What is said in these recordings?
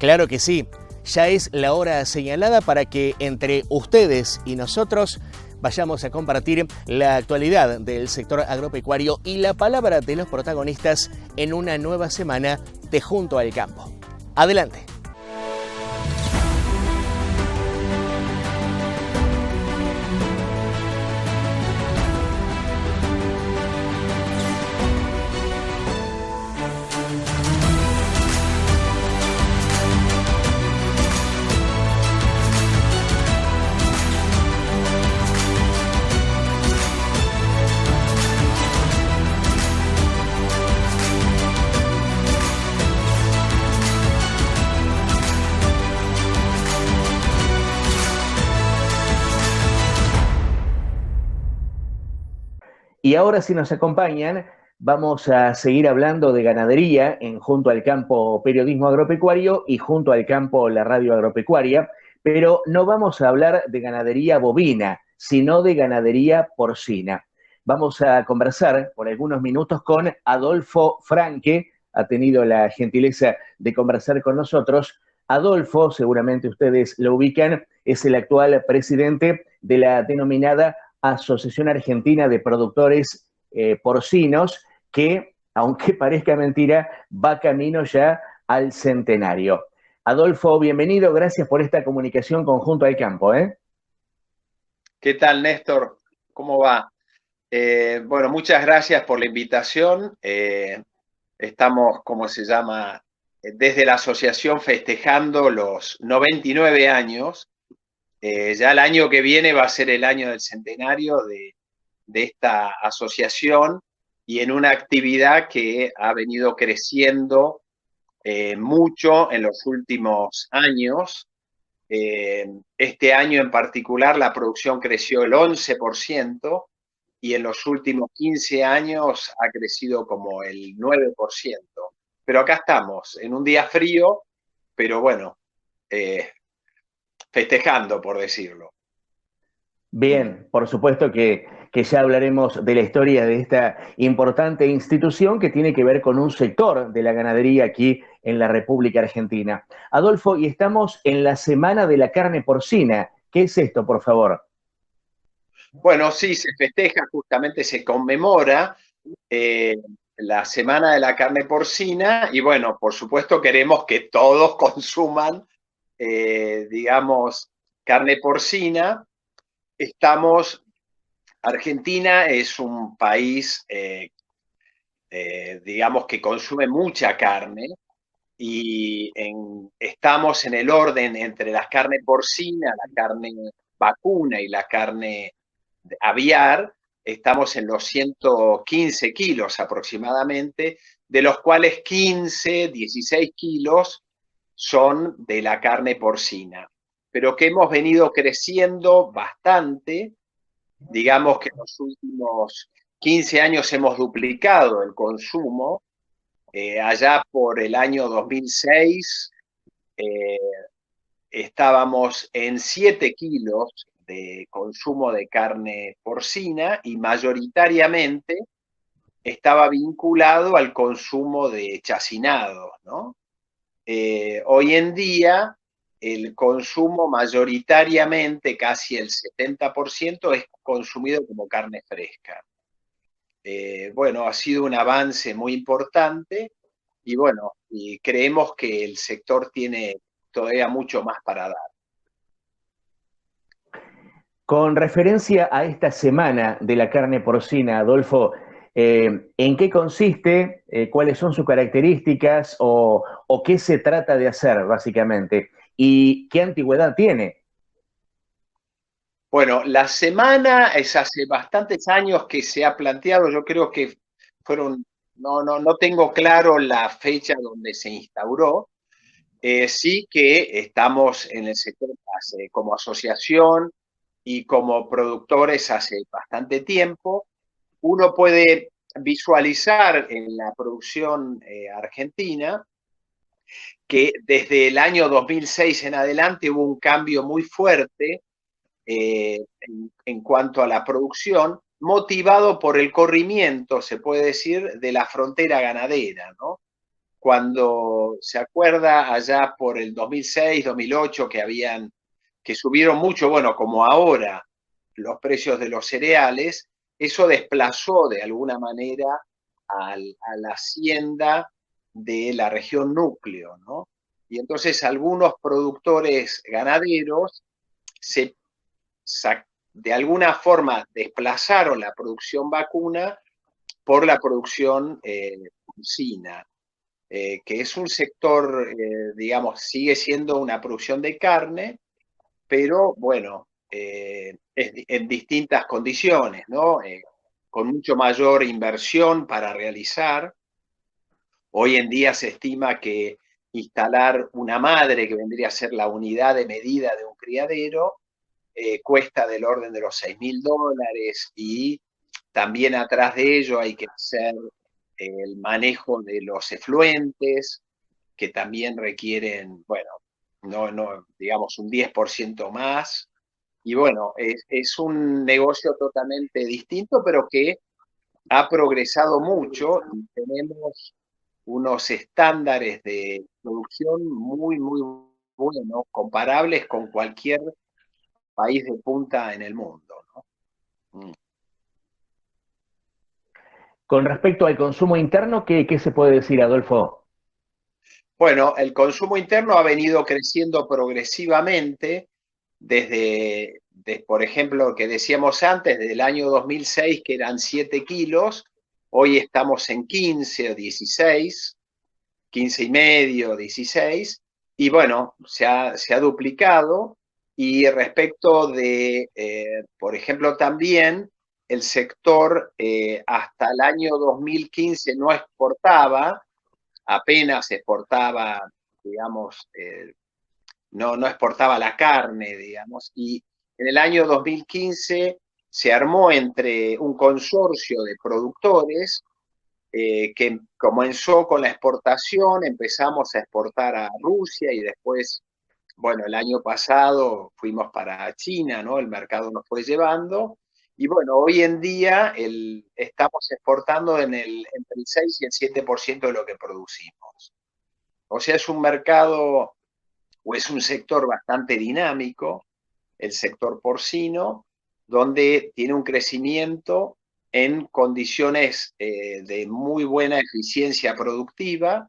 Claro que sí, ya es la hora señalada para que entre ustedes y nosotros vayamos a compartir la actualidad del sector agropecuario y la palabra de los protagonistas en una nueva semana de Junto al Campo. Adelante. Y ahora, si nos acompañan, vamos a seguir hablando de ganadería en Junto al Campo Periodismo Agropecuario y Junto al Campo la Radio Agropecuaria, pero no vamos a hablar de ganadería bovina, sino de ganadería porcina. Vamos a conversar por algunos minutos con Adolfo Franque, ha tenido la gentileza de conversar con nosotros. Adolfo, seguramente ustedes lo ubican, es el actual presidente de la denominada Asociación Argentina de Productores Porcinos, que, aunque parezca mentira, va camino ya al centenario. Adolfo, bienvenido, gracias por esta comunicación con Junto al Campo. ¿Qué tal, Néstor? ¿Cómo va? Bueno, muchas gracias por la invitación. Estamos, ¿cómo se llama? Desde la asociación festejando los 99 años. Ya el año que viene va a ser el año del centenario de esta asociación y en una actividad que ha venido creciendo mucho en los últimos años. Este año en particular la producción creció el 11% y en los últimos 15 años ha crecido como el 9%. Pero acá estamos, en un día frío, pero bueno, festejando, por decirlo. Bien, por supuesto que ya hablaremos de la historia de esta importante institución que tiene que ver con un sector de la ganadería aquí en la República Argentina. Adolfo, y estamos en la Semana de la Carne Porcina. ¿Qué es esto, por favor? Bueno, sí, se festeja, justamente se conmemora la Semana de la Carne Porcina y bueno, por supuesto queremos que todos consuman, digamos, carne porcina. Argentina es un país, digamos, que consume mucha carne y estamos en el orden entre la carne porcina, la carne vacuna y la carne aviar, estamos en los 115 kilos aproximadamente, de los cuales 15, 16 kilos son de la carne porcina, pero que hemos venido creciendo bastante. Digamos que en los últimos 15 años hemos duplicado el consumo. Allá por el año 2006 estábamos en 7 kilos de consumo de carne porcina y mayoritariamente estaba vinculado al consumo de chacinados, ¿no? Hoy en día el consumo mayoritariamente, casi el 70%, es consumido como carne fresca. Bueno, ha sido un avance muy importante y bueno, y creemos que el sector tiene todavía mucho más para dar. Con referencia a esta Semana de la Carne Porcina, Adolfo, ¿en qué consiste? ¿Cuáles son sus características? ¿O qué se trata de hacer, básicamente? ¿Y qué antigüedad tiene? Bueno, la semana es hace bastantes años que se ha planteado, yo creo que fueron, no tengo claro la fecha donde se instauró. Sí que estamos en el sector como asociación y como productores hace bastante tiempo. Uno puede visualizar en la producción argentina que desde el año 2006 en adelante hubo un cambio muy fuerte en cuanto a la producción, motivado por el corrimiento, se puede decir, de la frontera ganadera, ¿no? cuando se acuerda allá por el 2006, 2008, que subieron mucho, bueno, como ahora, los precios de los cereales, eso desplazó de alguna manera a la hacienda de la región núcleo, ¿no? Y entonces algunos productores ganaderos se, de alguna forma desplazaron la producción vacuna por la producción porcina, que es un sector, digamos, sigue siendo una producción de carne, pero bueno, en distintas condiciones, ¿no? Con mucho mayor inversión para realizar. Hoy en día se estima que instalar una madre, que vendría a ser la unidad de medida de un criadero, cuesta del orden de los $6.000 y también atrás de ello hay que hacer el manejo de los efluentes, que también requieren, bueno, digamos un 10% más. Y bueno, es un negocio totalmente distinto, pero que ha progresado mucho y tenemos unos estándares de producción muy, muy buenos, comparables con cualquier país de punta en el mundo, ¿no? Con respecto al consumo interno, ¿qué se puede decir, Adolfo? Bueno, el consumo interno ha venido creciendo progresivamente por ejemplo, que decíamos antes, desde el año 2006, que eran 7 kilos, hoy estamos en 15 o 16, 15 y medio, 16, y bueno, se ha duplicado. Y respecto de, por ejemplo, también el sector hasta el año 2015 no exportaba, apenas exportaba, digamos, no exportaba la carne, digamos, y en el año 2015 se armó entre un consorcio de productores que comenzó con la exportación, empezamos a exportar a Rusia y después, bueno, el año pasado fuimos para China, ¿no? El mercado nos fue llevando. Y bueno, hoy en día estamos exportando entre el 6 y el 7% de lo que producimos. O sea, es un mercado o es un sector bastante dinámico, el sector porcino, donde tiene un crecimiento en condiciones de muy buena eficiencia productiva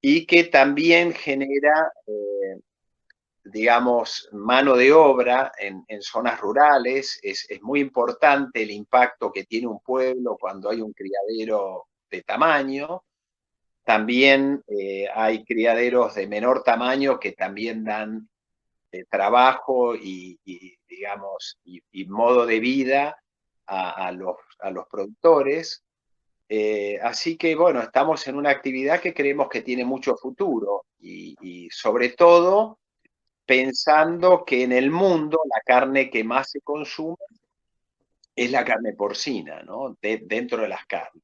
y que también genera, digamos, mano de obra en zonas rurales. Es muy importante el impacto que tiene un pueblo cuando hay un criadero de tamaño. También hay criaderos de menor tamaño que también dan trabajo digamos, y modo de vida a los productores. Así que, bueno, estamos en una actividad que creemos que tiene mucho futuro y sobre todo pensando que en el mundo la carne que más se consume es la carne porcina, ¿no? Dentro de las carnes.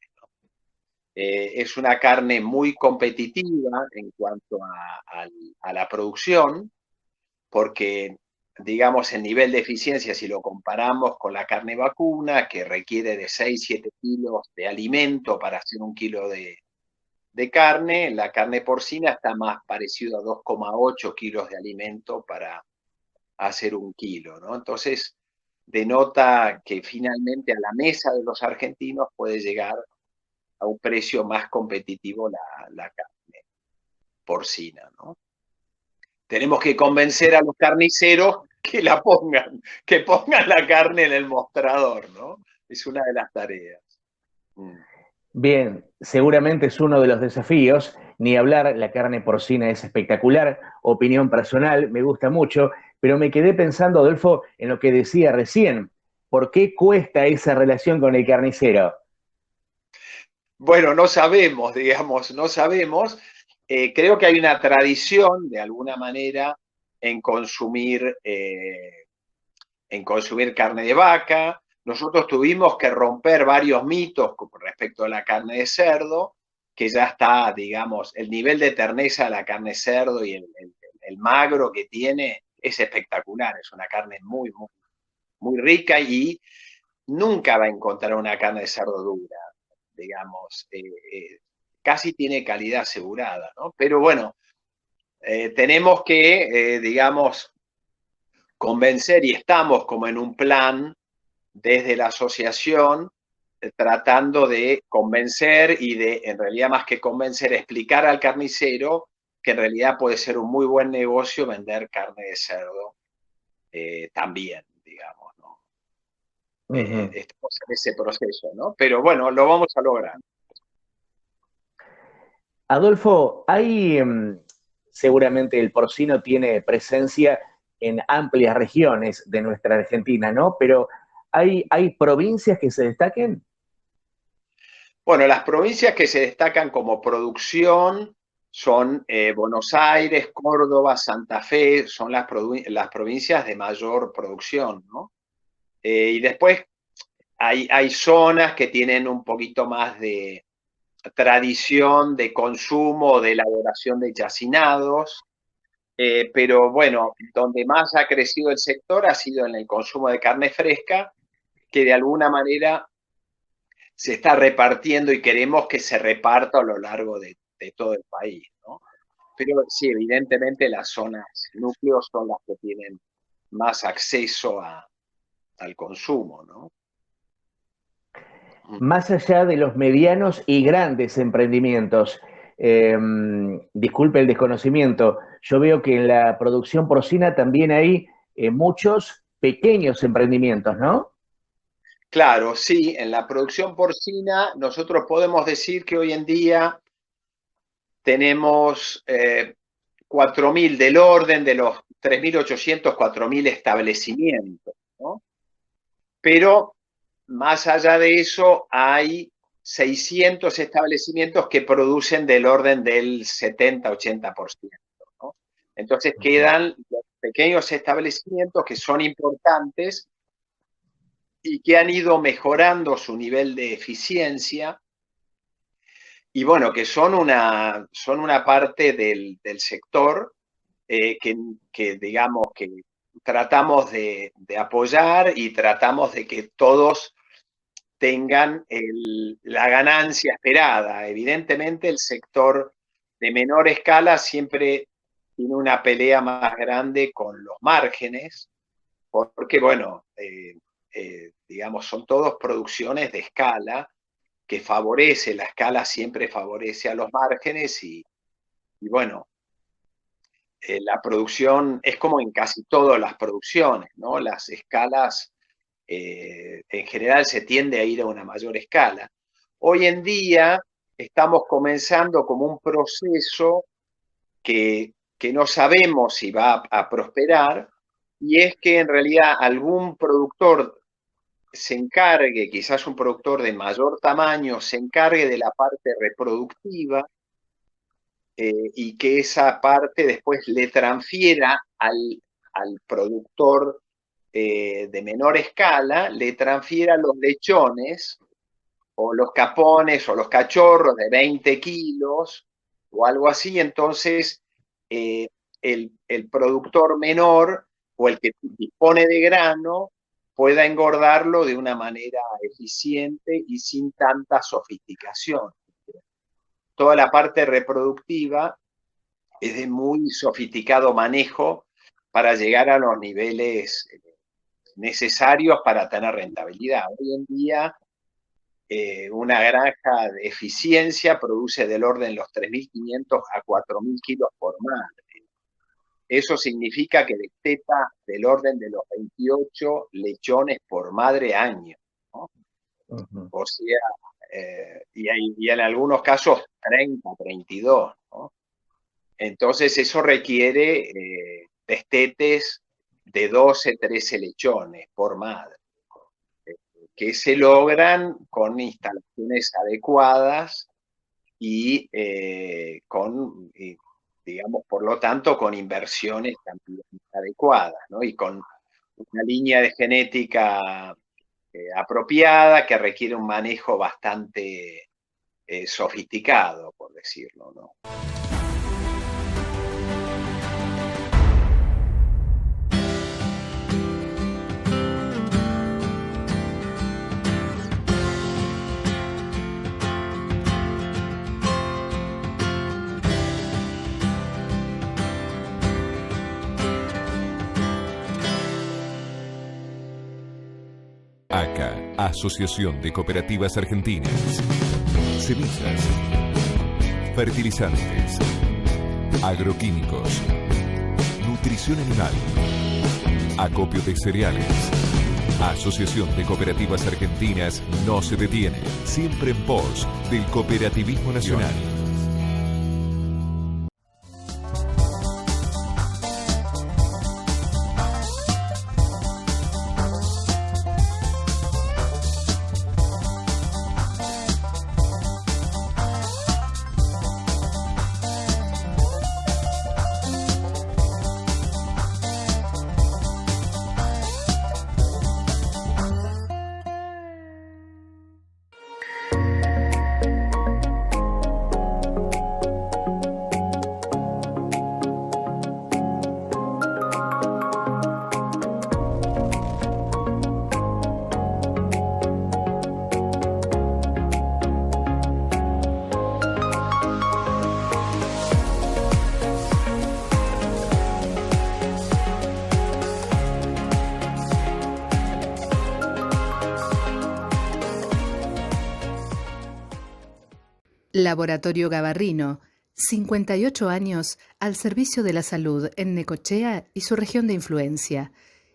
Es una carne muy competitiva en cuanto a la producción, porque, digamos, el nivel de eficiencia, si lo comparamos con la carne vacuna, que requiere de 6, 7 kilos de alimento para hacer un kilo de carne, la carne porcina está más parecido a 2,8 kilos de alimento para hacer un kilo, ¿no? Entonces, denota que finalmente a la mesa de los argentinos puede llegar a un precio más competitivo la carne porcina, ¿no? Tenemos que convencer a los carniceros que pongan la carne en el mostrador, ¿no? Es una de las tareas. Bien, seguramente es uno de los desafíos, ni hablar, la carne porcina es espectacular, opinión personal, me gusta mucho, pero me quedé pensando, Adolfo, en lo que decía recién, ¿por qué cuesta esa relación con el carnicero? Bueno, no sabemos, digamos, no sabemos. Creo que hay una tradición, de alguna manera, en consumir, eh, en consumir carne de vaca. Nosotros tuvimos que romper varios mitos con respecto a la carne de cerdo, que ya está, digamos, el nivel de terneza de la carne de cerdo y el magro que tiene es espectacular, es una carne muy, muy, muy rica y nunca va a encontrar una carne de cerdo dura, digamos. casi tiene calidad asegurada, ¿no? Pero bueno, tenemos que, digamos, convencer y estamos como en un plan desde la asociación tratando de convencer y de, en realidad más que convencer, explicar al carnicero que en realidad puede ser un muy buen negocio vender carne de cerdo también, digamos, ¿no? Estamos en ese proceso, ¿no? Pero bueno, lo vamos a lograr. Adolfo, hay seguramente el porcino tiene presencia en amplias regiones de nuestra Argentina, ¿no? Pero ¿hay provincias que se destaquen? Bueno, las provincias que se destacan como producción son Buenos Aires, Córdoba, Santa Fe, son las provincias de mayor producción, ¿no? Y después hay zonas que tienen un poquito más de tradición de consumo, de elaboración de chacinados, pero bueno, donde más ha crecido el sector ha sido en el consumo de carne fresca, que de alguna manera se está repartiendo y queremos que se reparta a lo largo de todo el país, ¿no? Pero sí, evidentemente las zonas núcleos son las que tienen más acceso al consumo, ¿no? Más allá de los medianos y grandes emprendimientos, disculpe el desconocimiento, yo veo que en la producción porcina también hay muchos pequeños emprendimientos, ¿no? Claro, sí, en la producción porcina nosotros podemos decir que hoy en día tenemos 4.000 del orden de los 3.800, 4.000 establecimientos, ¿no? Pero más allá de eso hay 600 establecimientos que producen del orden del 70-80%, ¿no? Entonces quedan los pequeños establecimientos que son importantes y que han ido mejorando su nivel de eficiencia y bueno, que son una parte del sector que digamos que tratamos de apoyar y tratamos de que todos tengan la ganancia esperada. Evidentemente el sector de menor escala siempre tiene una pelea más grande con los márgenes, porque bueno, digamos, son todos producciones de escala que favorece, la escala siempre favorece a los márgenes y bueno, la producción es como en casi todas las producciones, ¿no? Las escalas en general se tiende a ir a una mayor escala. Hoy en día estamos comenzando como un proceso que no sabemos si va a prosperar, y es que en realidad algún productor se encargue, quizás un productor de mayor tamaño, se encargue de la parte reproductiva y que esa parte después le transfiera al productor de menor escala, le transfiera los lechones o los capones o los cachorros de 20 kilos o algo así. Entonces, el productor menor o el que dispone de grano pueda engordarlo de una manera eficiente y sin tanta sofisticación. Toda la parte reproductiva es de muy sofisticado manejo para llegar a los niveles necesarios para tener rentabilidad. Hoy en día, una granja de eficiencia produce del orden de los 3.500 a 4.000 kilos por madre. Eso significa que desteta del orden de los 28 lechones por madre año, ¿no? O sea, y en algunos casos 30, 32, ¿no? Entonces eso requiere destetes de 12, 13 lechones por madre, que se logran con instalaciones adecuadas y digamos, por lo tanto, con inversiones también adecuadas, ¿no? Y con una línea de genética apropiada que requiere un manejo bastante sofisticado, por decirlo, ¿no? ACA, Asociación de Cooperativas Argentinas. Semillas, fertilizantes, agroquímicos, nutrición animal, acopio de cereales. Asociación de Cooperativas Argentinas no se detiene, siempre en pos del cooperativismo nacional. Laboratorio Gabarrino, 58 años al servicio de la salud en Necochea y su región de influencia.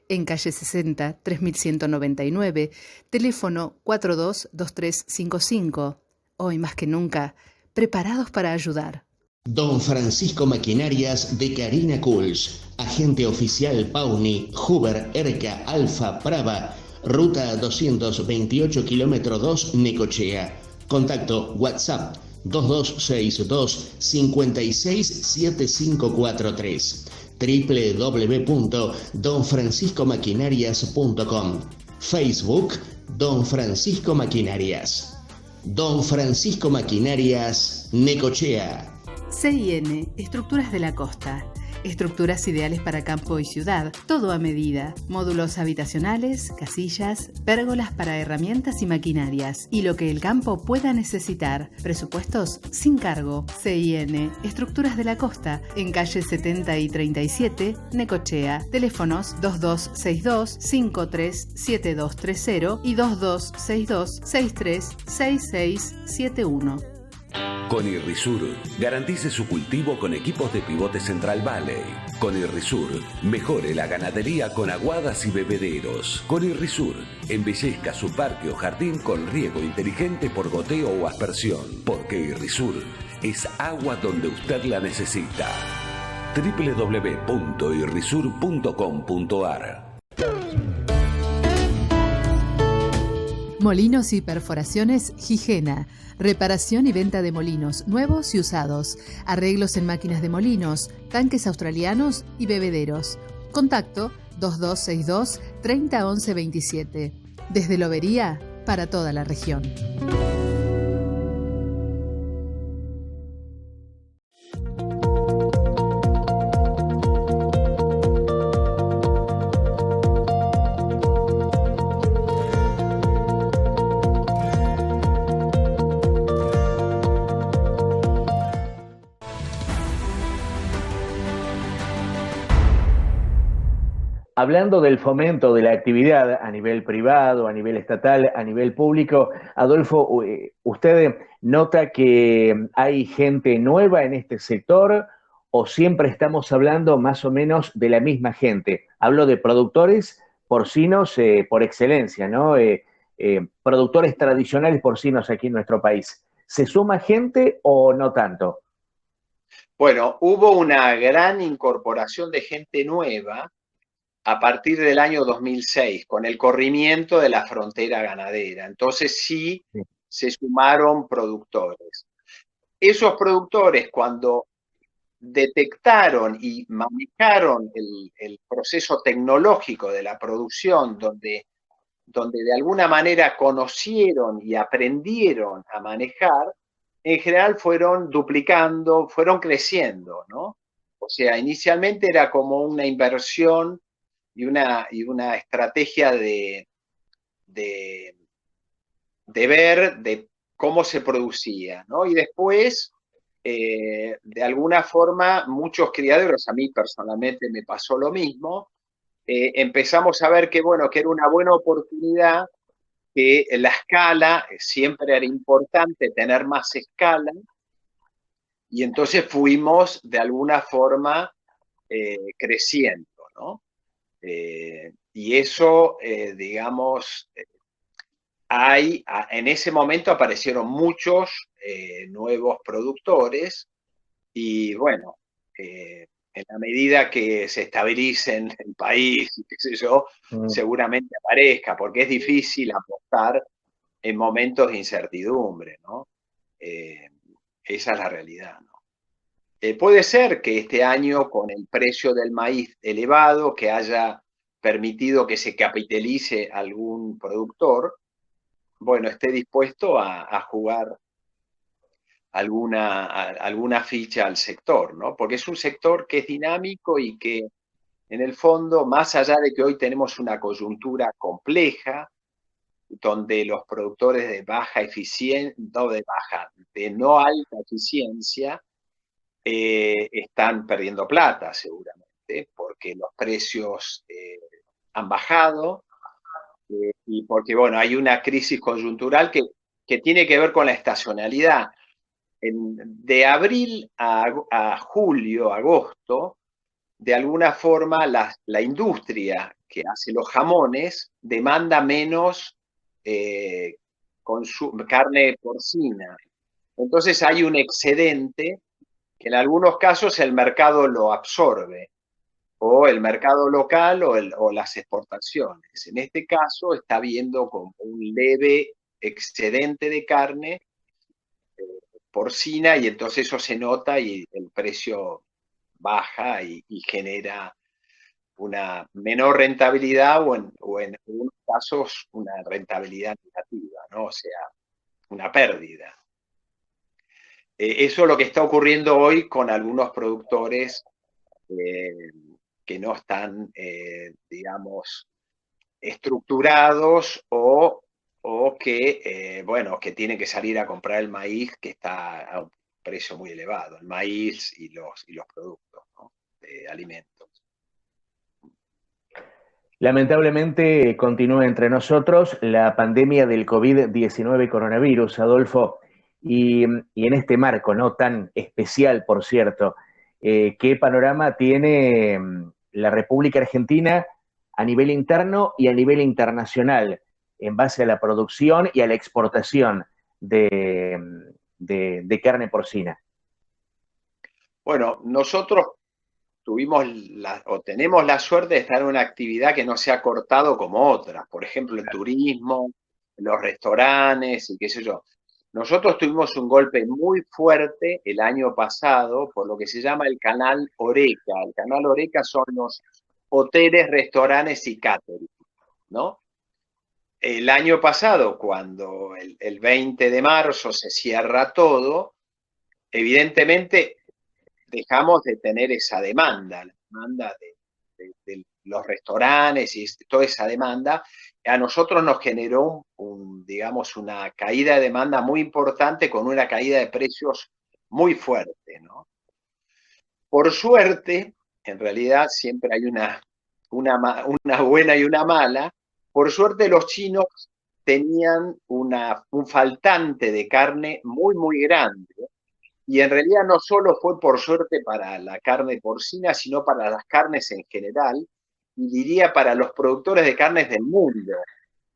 En calle 60, 3199, teléfono 422355. Hoy más que nunca, preparados para ayudar. Don Francisco Maquinarias de Karina Kuls, agente oficial Pauni, Huber, Erca, Alfa, Brava, ruta 228 kilómetro 2, Necochea. Contacto WhatsApp 2262 567543, www.donfranciscomaquinarias.com, Facebook Don Francisco Maquinarias. Don Francisco Maquinarias, Necochea. CIN, Estructuras de la Costa. Estructuras ideales para campo y ciudad, todo a medida. Módulos habitacionales, casillas, pérgolas para herramientas y maquinarias. Y lo que el campo pueda necesitar. Presupuestos sin cargo. CIN, Estructuras de la Costa, en calle 70 y 37, Necochea. Teléfonos 2262-537230 y 2262-636671. Con Irrisur, garantice su cultivo con equipos de pivote Central Valley. Con Irrisur, mejore la ganadería con aguadas y bebederos. Con Irrisur, embellezca su parque o jardín con riego inteligente por goteo o aspersión. Porque Irrisur es agua donde usted la necesita. www.irrisur.com.ar. Molinos y perforaciones Gigena. Reparación y venta de molinos nuevos y usados. Arreglos en máquinas de molinos, tanques australianos y bebederos. Contacto 2262 301127. Desde Lobería para toda la región. Hablando del fomento de la actividad a nivel privado, a nivel estatal, a nivel público, Adolfo, ¿usted nota que hay gente nueva en este sector o siempre estamos hablando más o menos de la misma gente? Hablo de productores porcinos por excelencia, ¿no? Productores tradicionales porcinos aquí en nuestro país. ¿Se suma gente o no tanto? Bueno, hubo una gran incorporación de gente nueva a partir del año 2006, con el corrimiento de la frontera ganadera. Entonces sí se sumaron productores. Esos productores, cuando detectaron y manejaron el proceso tecnológico de la producción, donde de alguna manera conocieron y aprendieron a manejar, en general fueron duplicando, fueron creciendo, ¿no? O sea, inicialmente era como una inversión y una estrategia de ver de cómo se producía, ¿no? Y después, de alguna forma, muchos criaderos, a mí personalmente me pasó lo mismo, empezamos a ver que, bueno, que era una buena oportunidad que la escala siempre era importante, tener más escala, y entonces fuimos de alguna forma creciendo, ¿no? Y eso, digamos, en ese momento aparecieron muchos nuevos productores y bueno, en la medida que se estabilice en el país, qué sé yo, seguramente aparezca, porque es difícil apostar en momentos de incertidumbre, ¿no? Esa es la realidad, ¿no? Puede ser que este año, con el precio del maíz elevado, que haya permitido que se capitalice algún productor, bueno, esté dispuesto a jugar alguna ficha al sector, ¿no? Porque es un sector que es dinámico y que, en el fondo, más allá de que hoy tenemos una coyuntura compleja, donde los productores de baja eficiencia, de no alta eficiencia, están perdiendo plata seguramente, porque los precios han bajado y porque, bueno, hay una crisis coyuntural que tiene que ver con la estacionalidad. De abril a julio, agosto, de alguna forma la industria que hace los jamones demanda menos carne porcina. Entonces hay un excedente que en algunos casos el mercado lo absorbe, o el mercado local o las exportaciones. En este caso está habiendo como un leve excedente de carne porcina y entonces eso se nota y el precio baja y genera una menor rentabilidad o en algunos casos una rentabilidad negativa, ¿no? O sea, una pérdida. Eso es lo que está ocurriendo hoy con algunos productores que no están, digamos, estructurados o que, bueno, que tienen que salir a comprar el maíz que está a un precio muy elevado, el maíz y los productos, ¿no?, de alimentos. Lamentablemente continúa entre nosotros la pandemia del COVID-19 coronavirus, Adolfo, y en este marco, ¿no?, tan especial, por cierto, ¿qué panorama tiene la República Argentina a nivel interno y a nivel internacional en base a la producción y a la exportación de carne porcina? Bueno, nosotros tenemos la suerte de estar en una actividad que no se ha cortado como otras, por ejemplo, el turismo, los restaurantes y qué sé yo. Nosotros tuvimos un golpe muy fuerte el año pasado por lo que se llama el canal Horeca. El canal Horeca son los hoteles, restaurantes y catering, ¿no? El año pasado, cuando el 20 de marzo se cierra todo, evidentemente dejamos de tener esa demanda, la demanda de los restaurantes y toda esa demanda. A nosotros nos generó digamos, una caída de demanda muy importante con una caída de precios muy fuerte, ¿no? Por suerte, en realidad siempre hay una buena y una mala. Por suerte los chinos tenían un faltante de carne muy, muy grande. Y en realidad no solo fue por suerte para la carne porcina, sino para las carnes en general, y diría para los productores de carnes del mundo,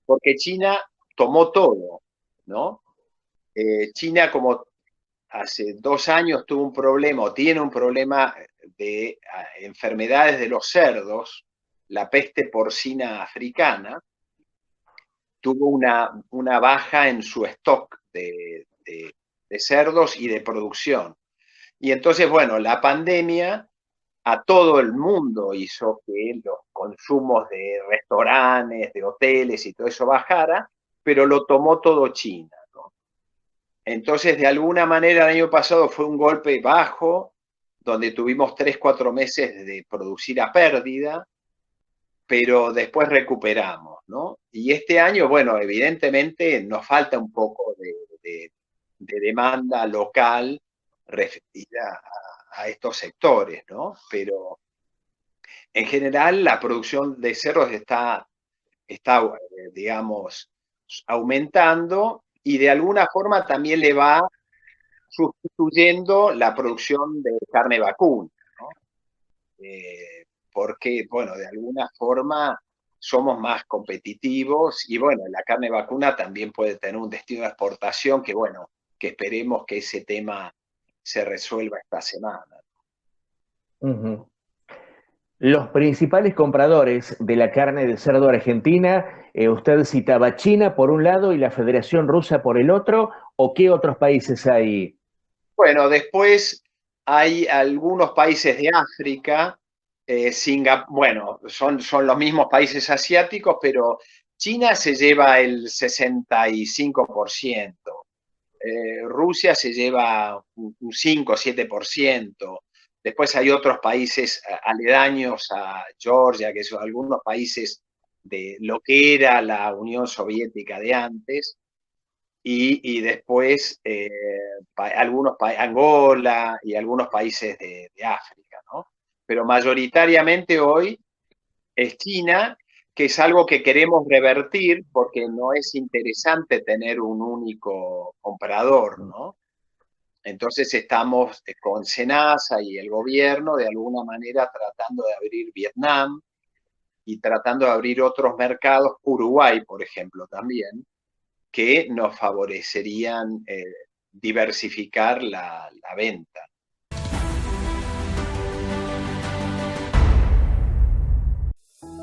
porque China tomó todo, ¿no? China, como hace 2 años tuvo un problema, o tiene un problema de enfermedades de los cerdos, la peste porcina africana, tuvo una baja en su stock de cerdos y de producción. Y entonces, bueno, la pandemia a todo el mundo hizo que los consumos de restaurantes, de hoteles y todo eso bajara, pero lo tomó todo China, ¿no? Entonces, de alguna manera, el año pasado fue un golpe bajo, donde tuvimos 3-4 meses de producir a pérdida, pero después recuperamos, ¿no? Y este año, bueno, evidentemente nos falta un poco de demanda local referida a estos sectores, ¿no? Pero en general la producción de cerdos está digamos, aumentando y de alguna forma también le va sustituyendo la producción de carne vacuna, ¿no? Porque, bueno, de alguna forma somos más competitivos y, bueno, la carne vacuna también puede tener un destino de exportación que, bueno, que esperemos que ese tema se resuelva esta semana. Uh-huh. Los principales compradores de la carne de cerdo argentina, usted citaba China por un lado y la Federación Rusa por el otro, ¿o qué otros países hay? Bueno, después hay algunos países de África, bueno, son los mismos países asiáticos, pero China se lleva el 65%, Rusia se lleva un 5 o 7%, después hay otros países aledaños a Georgia, que son algunos países de lo que era la Unión Soviética de antes, y después Angola y algunos países de África, ¿no? Pero mayoritariamente hoy es China, que es algo que queremos revertir porque no es interesante tener un único comprador, ¿no? Entonces estamos con SENASA y el gobierno de alguna manera tratando de abrir Vietnam y tratando de abrir otros mercados, Uruguay, por ejemplo, también, que nos favorecerían diversificar la venta.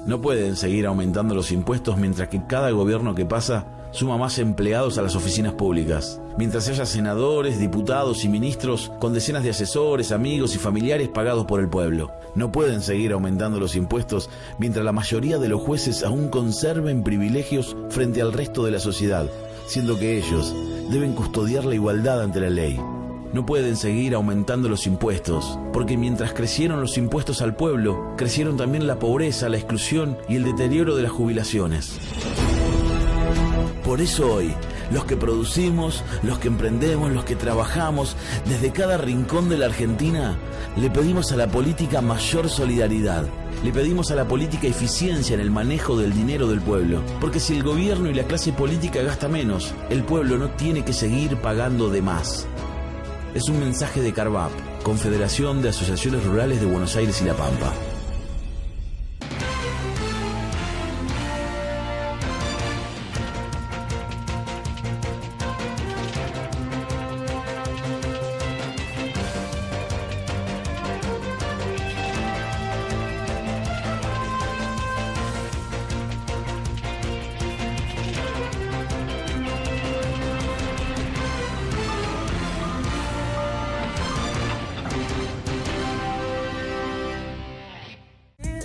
No pueden seguir aumentando los impuestos mientras que cada gobierno que pasa suma más empleados a las oficinas públicas. Mientras haya senadores, diputados y ministros con decenas de asesores, amigos y familiares pagados por el pueblo. No pueden seguir aumentando los impuestos mientras la mayoría de los jueces aún conserven privilegios frente al resto de la sociedad, siendo que ellos deben custodiar la igualdad ante la ley. No pueden seguir aumentando los impuestos, porque mientras crecieron los impuestos al pueblo, crecieron también la pobreza, la exclusión y el deterioro de las jubilaciones. Por eso hoy, los que producimos, los que emprendemos, los que trabajamos, desde cada rincón de la Argentina, le pedimos a la política mayor solidaridad. Le pedimos a la política eficiencia en el manejo del dinero del pueblo, porque si el gobierno y la clase política gasta menos, el pueblo no tiene que seguir pagando de más. Es un mensaje de CARVAP, Confederación de Asociaciones Rurales de Buenos Aires y La Pampa.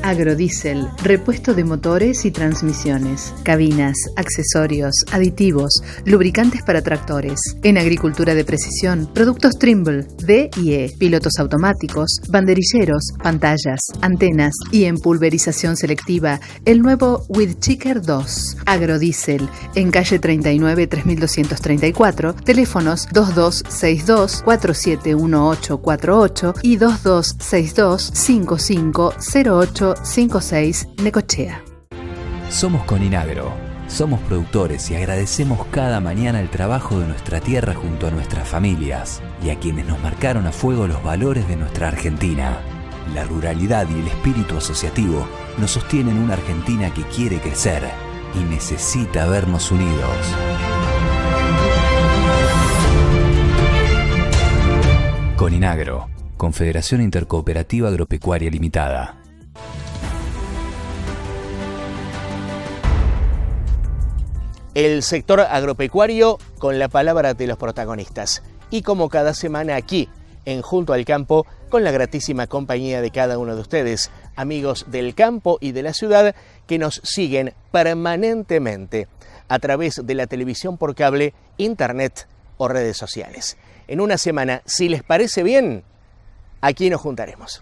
Agrodiesel, repuesto de motores y transmisiones, cabinas, accesorios, aditivos, lubricantes para tractores. En agricultura de precisión, productos Trimble, D y E, pilotos automáticos, banderilleros, pantallas, antenas y en pulverización selectiva, el nuevo Weedchicker 2. Agrodiesel, en calle 39 3234, teléfonos 2262-471848 y 2262-550856 Necochea. Somos Coninagro, somos productores y agradecemos cada mañana el trabajo de nuestra tierra junto a nuestras familias y a quienes nos marcaron a fuego los valores de nuestra Argentina. La ruralidad y el espíritu asociativo nos sostienen una Argentina que quiere crecer y necesita vernos unidos. Coninagro, Confederación Intercooperativa Agropecuaria Limitada. El sector agropecuario con la palabra de los protagonistas. Y como cada semana aquí, en Junto al Campo, con la gratísima compañía de cada uno de ustedes, amigos del campo y de la ciudad, que nos siguen permanentemente a través de la televisión por cable, internet o redes sociales. En una semana, si les parece bien, aquí nos juntaremos.